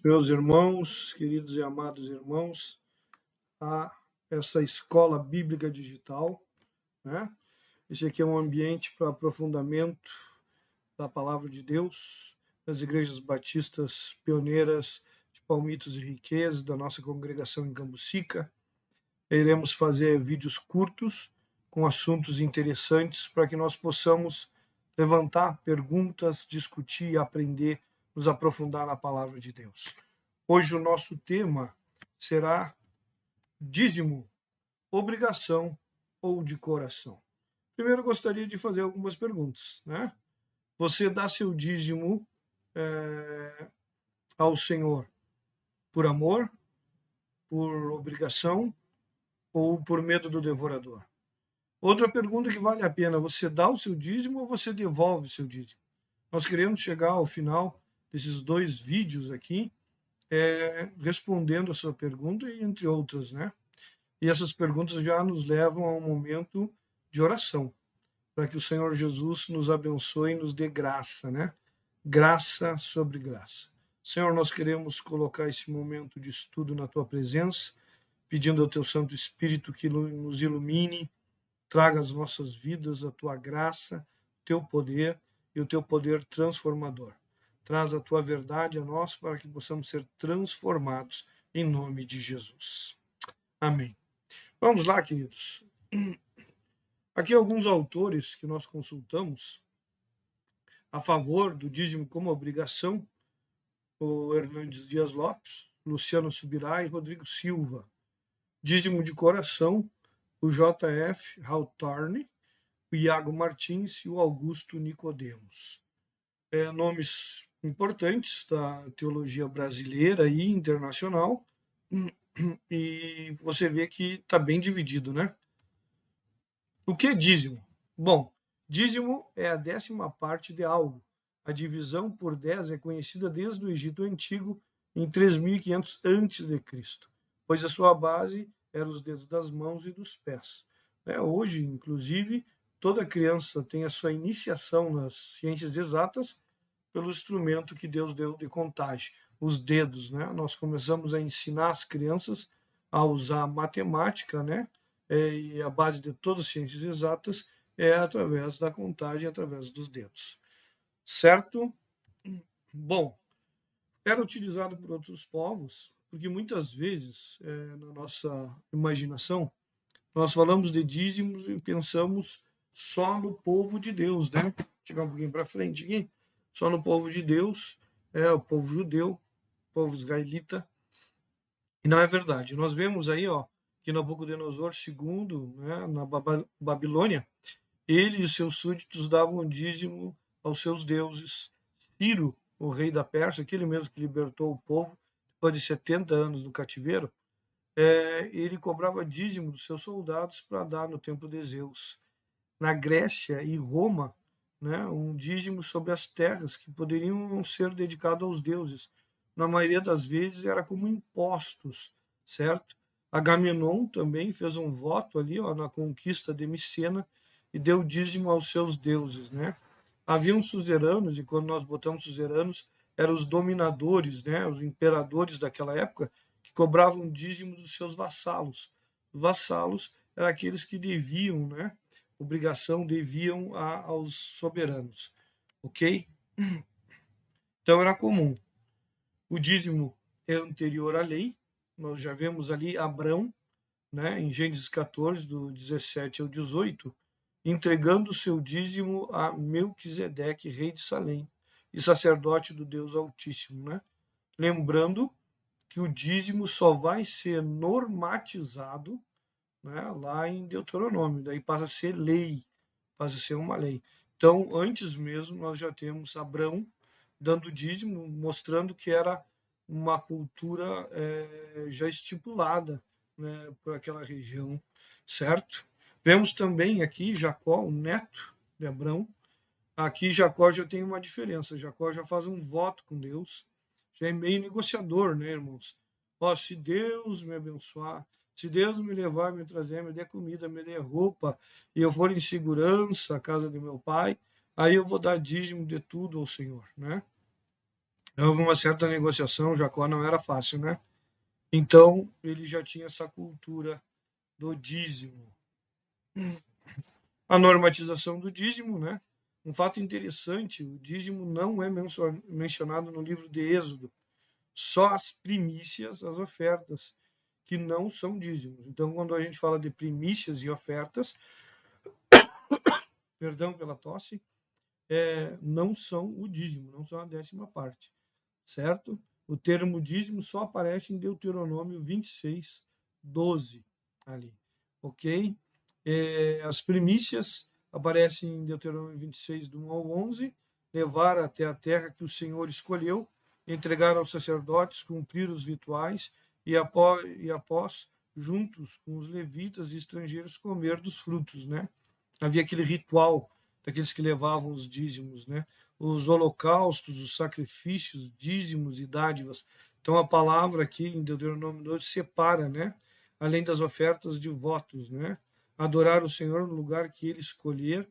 meus irmãos, queridos e amados irmãos, a essa escola bíblica digital, né? Esse aqui é um ambiente para aprofundamento da palavra de Deus, das igrejas batistas pioneiras de Palmitos e Riqueza, da nossa congregação em Cambucica. Iremos fazer vídeos curtos com assuntos interessantes para que nós possamos levantar perguntas, discutir, aprender, nos aprofundar na palavra de Deus. Hoje o nosso tema será dízimo, obrigação ou de coração. Primeiro eu gostaria de fazer algumas perguntas, né? Você dá seu dízimo ao Senhor por amor, por obrigação ou por medo do devorador? Outra pergunta que vale a pena, você dá o seu dízimo ou você devolve o seu dízimo? Nós queremos chegar ao final desses dois vídeos aqui, respondendo a sua pergunta e entre outras, né? E essas perguntas já nos levam a um momento de oração, para que o Senhor Jesus nos abençoe e nos dê graça, né? Graça sobre graça. Senhor, nós queremos colocar esse momento de estudo na tua presença, pedindo ao teu Santo Espírito que nos ilumine, traga às nossas vidas a tua graça, o teu poder e o teu poder transformador. Traz a tua verdade a nós para que possamos ser transformados em nome de Jesus. Amém. Vamos lá, queridos. Aqui alguns autores que nós consultamos a favor do dízimo como obrigação: o Hernandes Dias Lopes, Luciano Subirá e Rodrigo Silva. Dízimo de coração, o J.F. Hawthorne, o Iago Martins e o Augusto Nicodemos. Nomes importantes da teologia brasileira e internacional, e você vê que está bem dividido, né? O que é dízimo? Bom, dízimo é a 10ª parte de algo. A divisão por 10 é conhecida desde o Egito Antigo, em 3500 a.C., pois a sua base eram os dedos das mãos e dos pés. Hoje, inclusive, toda criança tem a sua iniciação nas ciências exatas pelo instrumento que Deus deu de contagem, os dedos, né? Nós começamos a ensinar as crianças a usar a matemática, né? E a base de todas as ciências exatas é através da contagem, através dos dedos. Certo? Bom, era utilizado por outros povos, porque muitas vezes, na nossa imaginação, nós falamos de dízimos e pensamos só no povo de Deus, né? Vou chegar um pouquinho para frente aqui. Só no povo de Deus, o povo judeu, o povo israelita. E não é verdade. Nós vemos aí, que Nabucodonosor II, né, na Babilônia, ele e seus súditos davam dízimo aos seus deuses. Ciro, o rei da Pérsia, aquele mesmo que libertou o povo depois de 70 anos no cativeiro, ele cobrava dízimo dos seus soldados para dar no templo de Zeus. Na Grécia e Roma, né, um dízimo sobre as terras que poderiam ser dedicados aos deuses. Na maioria das vezes era como impostos, certo? Agamenon também fez um voto ali, na conquista de Micena, e deu dízimo aos seus deuses, né? Haviam suzeranos, e quando nós botamos suzeranos, eram os dominadores, né, os imperadores daquela época, que cobravam dízimo dos seus vassalos. Vassalos eram aqueles que deviam, né, deviam aos soberanos, ok? Então era comum. O dízimo é anterior à lei. Nós já vemos ali Abrão, né, em Gênesis 14, do 17 ao 18, entregando o seu dízimo a Melquisedeque, rei de Salém, e sacerdote do Deus Altíssimo, né? Lembrando que o dízimo só vai ser normatizado, né, lá em Deuteronômio, daí passa a ser lei, passa a ser uma lei. Então, antes mesmo, nós já temos Abrão dando dízimo, mostrando que era uma cultura já estipulada, né, por aquela região, certo? Vemos também aqui Jacó, o neto de Abrão. Aqui Jacó já tem uma diferença. Jacó já faz um voto com Deus, já é meio negociador, né, irmãos? Se Deus me abençoar, se Deus me levar, me trazer, me dê comida, me dê roupa, e eu for em segurança à casa de meu pai, aí eu vou dar dízimo de tudo ao Senhor, né? Houve uma certa negociação, Jacó não era fácil, né? Então, ele já tinha essa cultura do dízimo. A normatização do dízimo, né? Um fato interessante, o dízimo não é mencionado no livro de Êxodo, só as primícias, as ofertas, que não são dízimos. Então, quando a gente fala de primícias e ofertas, perdão pela tosse, não são o dízimo, não são a 10ª parte, certo? O termo dízimo só aparece em Deuteronômio 26, 12, ali, ok? As primícias aparecem em Deuteronômio 26, do 1 ao 11, levar até a terra que o Senhor escolheu, entregar aos sacerdotes, cumprir os rituais e após juntos com os levitas e estrangeiros, comer dos frutos, né? Havia aquele ritual daqueles que levavam os dízimos, né? Os holocaustos, os sacrifícios, dízimos e dádivas. Então a palavra aqui em Deuteronômio 2 separa, né? Além das ofertas de votos, né? Adorar o Senhor no lugar que ele escolher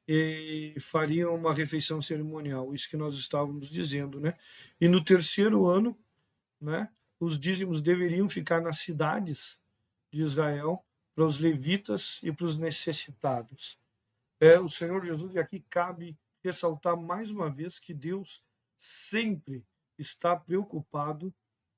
e fariam uma refeição cerimonial, isso que nós estávamos dizendo, né? E no terceiro ano, né? Os dízimos deveriam ficar nas cidades de Israel para os levitas e para os necessitados. O Senhor Jesus, e aqui cabe ressaltar mais uma vez que Deus sempre está preocupado,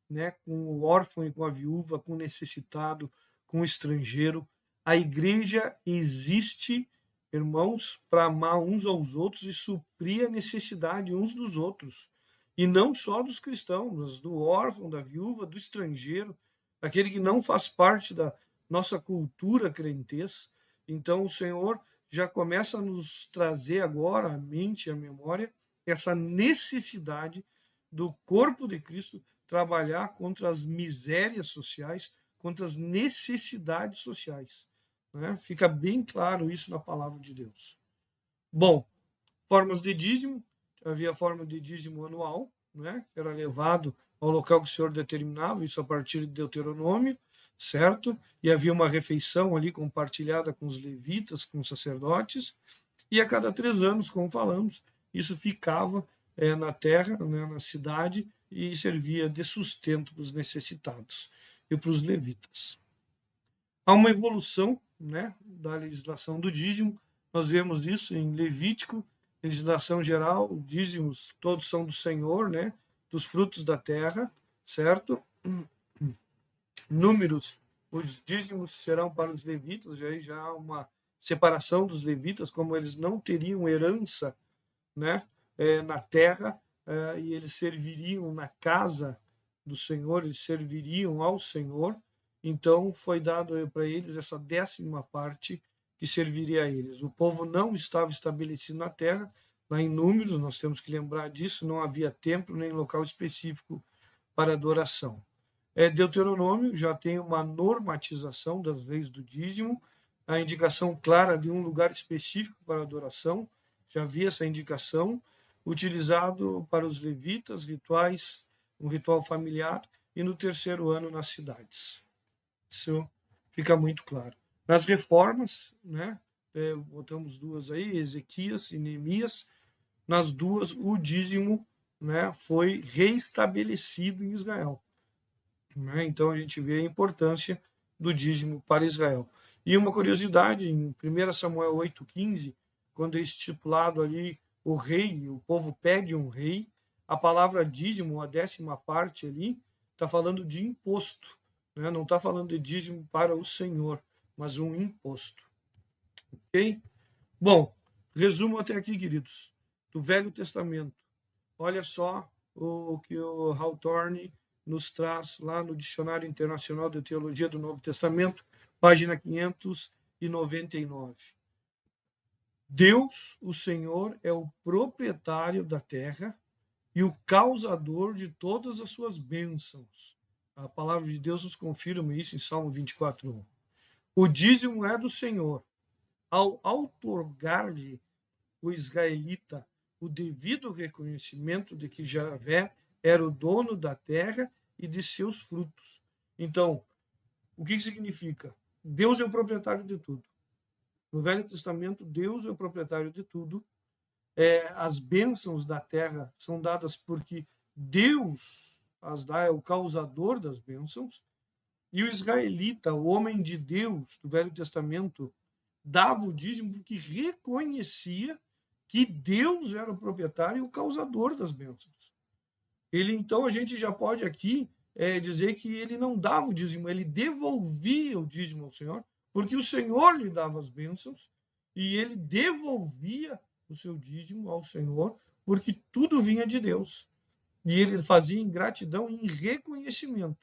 né, com o órfão e com a viúva, com o necessitado, com o estrangeiro. A igreja existe, irmãos, para amar uns aos outros e suprir a necessidade uns dos outros. E não só dos cristãos, mas do órfão, da viúva, do estrangeiro, aquele que não faz parte da nossa cultura crentez. Então, o Senhor já começa a nos trazer agora à mente, à memória, essa necessidade do corpo de Cristo trabalhar contra as misérias sociais, contra as necessidades sociais. Né? Fica bem claro isso na palavra de Deus. Bom, formas de dízimo. Havia a forma de dízimo anual, né? Que era levado ao local que o Senhor determinava, isso a partir de Deuteronômio, certo? E havia uma refeição ali compartilhada com os levitas, com os sacerdotes, e a cada 3 anos, como falamos, isso ficava na terra, né, na cidade, e servia de sustento para os necessitados e para os levitas. Há uma evolução, né, da legislação do dízimo. Nós vemos isso em Levítico, legislação geral, os dízimos todos são do Senhor, né, dos frutos da terra, certo? Números, os dízimos serão para os levitas, já há uma separação dos levitas, como eles não teriam herança, né, na terra, e eles serviriam na casa do Senhor, eles serviriam ao Senhor. Então foi dado para eles essa 10ª parte que serviria a eles. O povo não estava estabelecido na terra, lá em Números, nós temos que lembrar disso, não havia templo nem local específico para adoração. Deuteronômio já tem uma normatização das leis do dízimo, a indicação clara de um lugar específico para adoração, já havia essa indicação, utilizado para os levitas, rituais, um ritual familiar, e no terceiro ano nas cidades. Isso fica muito claro. Nas reformas, né, botamos duas aí, Ezequias e Neemias, nas duas o dízimo, né, foi reestabelecido em Israel. Né? Então a gente vê a importância do dízimo para Israel. E uma curiosidade, em 1 Samuel 8,15, quando é estipulado ali o rei, o povo pede um rei, a palavra dízimo, a 10ª parte ali, está falando de imposto. Né? Não está falando de dízimo para o Senhor, mas um imposto. Ok? Bom, resumo até aqui, queridos, do Velho Testamento. Olha só o que o Hawthorne nos traz lá no Dicionário Internacional de Teologia do Novo Testamento, página 599. Deus, o Senhor, é o proprietário da terra e o causador de todas as suas bênçãos. A palavra de Deus nos confirma isso em Salmo 24:1. O dízimo é do Senhor. Ao outorgar-lhe o israelita o devido reconhecimento de que Javé era o dono da terra e de seus frutos. Então, o que significa? Deus é o proprietário de tudo. No Velho Testamento, Deus é o proprietário de tudo. As bênçãos da terra são dadas porque Deus as dá, é o causador das bênçãos, e o israelita, o homem de Deus do Velho Testamento, dava o dízimo porque reconhecia que Deus era o proprietário e o causador das bênçãos. Então, a gente já pode aqui dizer que ele não dava o dízimo, ele devolvia o dízimo ao Senhor, porque o Senhor lhe dava as bênçãos e ele devolvia o seu dízimo ao Senhor, porque tudo vinha de Deus. E ele fazia em gratidão e em reconhecimento.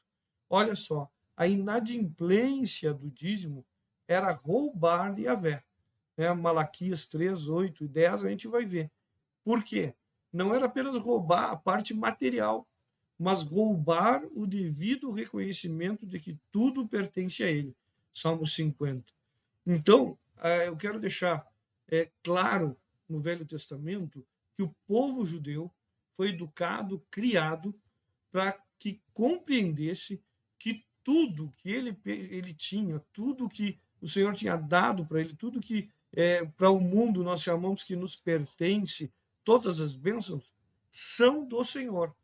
Olha só, a inadimplência do dízimo era roubar de Yahvé. Malaquias 3, 8 e 10 a gente vai ver. Por quê? Não era apenas roubar a parte material, mas roubar o devido reconhecimento de que tudo pertence a ele. Salmo 50. Então, eu quero deixar claro no Velho Testamento que o povo judeu foi educado, criado, para que compreendesse que tudo que ele tinha, tudo que o Senhor tinha dado para ele, tudo que para o mundo nós chamamos que nos pertence, todas as bênçãos, são do Senhor.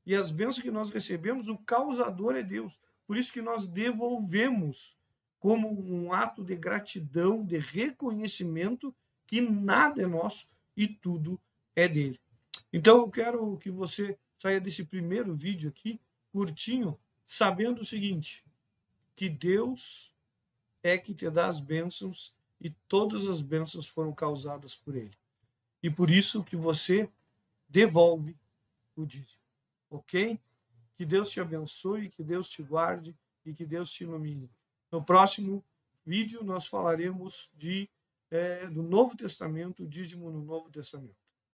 E as bênçãos que nós recebemos, o causador é Deus. Por isso que nós devolvemos como um ato de gratidão, de reconhecimento que nada é nosso e tudo é dele. Então eu quero que você saia desse primeiro vídeo aqui, curtinho, sabendo o seguinte, que Deus é que te dá as bênçãos e todas as bênçãos foram causadas por ele. E por isso que você devolve o dízimo. Ok? Que Deus te abençoe, que Deus te guarde e que Deus te ilumine. No próximo vídeo nós falaremos do Novo Testamento, o dízimo no Novo Testamento.